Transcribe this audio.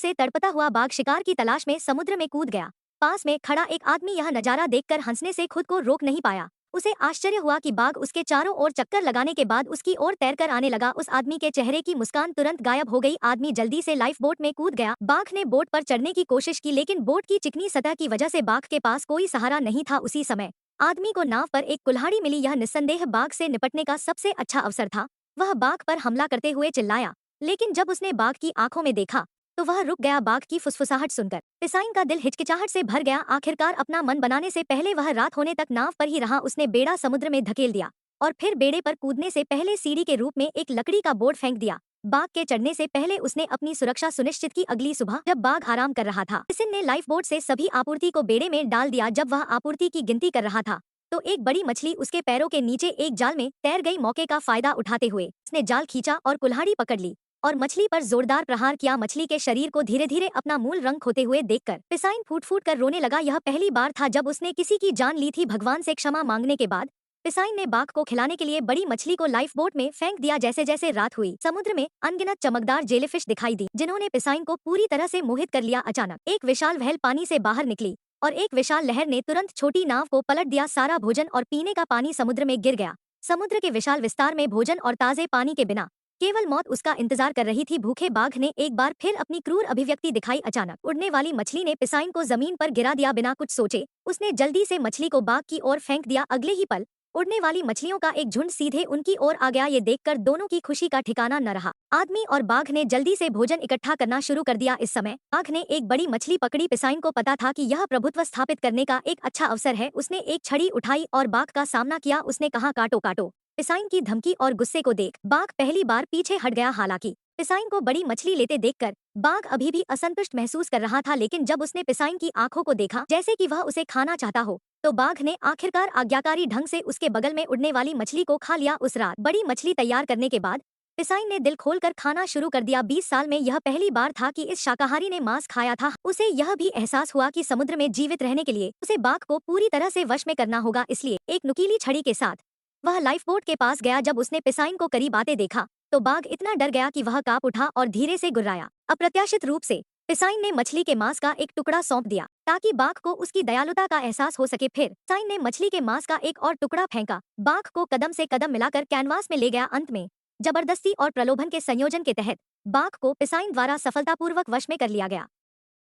से तड़पता हुआ बाघ शिकार की तलाश में समुद्र में कूद गया। पास में खड़ा एक आदमी यह नजारा देखकर हंसने से खुद को रोक नहीं पाया। उसे आश्चर्य हुआ कि बाघ उसके चारों ओर चक्कर लगाने के बाद उसकी ओर तैरकर आने लगा। उस आदमी के चेहरे की मुस्कान तुरंत गायब हो गई। आदमी जल्दी से लाइफ बोट में कूद गया। बाघ ने बोट पर चढ़ने की कोशिश की, लेकिन बोट की चिकनी सतह की वजह से बाघ के पास कोई सहारा नहीं था। उसी समय आदमी को नाव पर एक कुल्हाड़ी मिली। यह निस्संदेह बाघ से निपटने का सबसे अच्छा अवसर था। वह बाघ पर हमला करते हुए चिल्लाया, लेकिन जब उसने बाघ की आंखों में देखा तो वह रुक गया। बाघ की फुसफुसाहट सुनकर पिसाइन का दिल हिचकिचाहट से भर गया। आखिरकार अपना मन बनाने से पहले वह रात होने तक नाव पर ही रहा। उसने बेड़ा समुद्र में धकेल दिया और फिर बेड़े पर कूदने से पहले सीढ़ी के रूप में एक लकड़ी का बोर्ड फेंक दिया। बाघ के चढ़ने से पहले उसने अपनी सुरक्षा सुनिश्चित की। अगली सुबह जब बाघ आराम कर रहा था, पिसिन ने लाइफ बोट से सभी आपूर्ति को बेड़े में डाल दिया। जब वह आपूर्ति की गिनती कर रहा था तो एक बड़ी मछली उसके पैरों के नीचे एक जाल में तैर गई। मौके का फायदा उठाते हुए उसने जाल खींचा और कुल्हाड़ी पकड़ ली और मछली पर जोरदार प्रहार किया। मछली के शरीर को धीरे धीरे अपना मूल रंग खोते हुए देखकर पिसाइन फूट फूट कर रोने लगा। यह पहली बार था जब उसने किसी की जान ली थी। भगवान से क्षमा मांगने के बाद पिसाइन ने बाघ को खिलाने के लिए बड़ी मछली को लाइफ बोट में फेंक दिया। जैसे जैसे रात हुई, समुद्र में अनगिनत चमकदार जेलीफिश दिखाई दी, जिन्होंने पिसाइन को पूरी तरह से मोहित कर लिया। अचानक एक विशाल व्हेल पानी से बाहर निकली और एक विशाल लहर ने तुरंत छोटी नाव को पलट दिया। सारा भोजन और पीने का पानी समुद्र में गिर गया। समुद्र के विशाल विस्तार में भोजन और ताजे पानी के बिना केवल मौत उसका इंतजार कर रही थी। भूखे बाघ ने एक बार फिर अपनी क्रूर अभिव्यक्ति दिखाई। अचानक उड़ने वाली मछली ने पिसाइन को जमीन पर गिरा दिया। बिना कुछ सोचे उसने जल्दी से मछली को बाघ की ओर फेंक दिया। अगले ही पल उड़ने वाली मछलियों का एक झुंड सीधे उनकी ओर आ गया। ये देखकर दोनों की खुशी का ठिकाना न रहा। आदमी और बाघ ने जल्दी से भोजन इकट्ठा करना शुरू कर दिया। इस समय बाघ ने एक बड़ी मछली पकड़ी। पिसाइन को पता था कि यह प्रभुत्व स्थापित करने का एक अच्छा अवसर है। उसने एक छड़ी उठाई और बाघ का सामना किया। उसने कहा, काटो काटो। पिसाइन की धमकी और गुस्से को देख बाघ पहली बार पीछे हट गया। हालांकि पिसाइन को बड़ी मछली लेते देखकर बाघ अभी भी असंतुष्ट महसूस कर रहा था, लेकिन जब उसने पिसाइन की आंखों को देखा जैसे कि वह उसे खाना चाहता हो, तो बाघ ने आखिरकार आज्ञाकारी ढंग से उसके बगल में उड़ने वाली मछली को खा लिया। उस रात बड़ी मछली तैयार करने के बाद पिसाइन ने दिल खोलकर खाना शुरू कर दिया। 20 साल में यह पहली बार था कि इस शाकाहारी ने मांस खाया था। उसे यह भी एहसास हुआ कि समुद्र में जीवित रहने के लिए उसे बाघ को पूरी तरह से वश में करना होगा। इसलिए एक नुकीली छड़ी के साथ वह लाइफ बोट के पास गया। जब उसने पिसाइन को करीब आते देखा तो बाघ इतना डर गया कि वह कांप उठा और धीरे से गुर्राया। अप्रत्याशित रूप से पिसाइन ने मछली के मांस का एक टुकड़ा सौंप दिया ताकि बाघ को उसकी दयालुता का एहसास हो सके। फिर पिसाइन ने मछली के मांस का एक और टुकड़ा फेंका। बाघ को कदम से कदम मिलाकर कैनवास में ले गया। अंत में जबरदस्ती और प्रलोभन के संयोजन के तहत बाघ को पिसाइन द्वारा सफलतापूर्वक वश में कर लिया गया।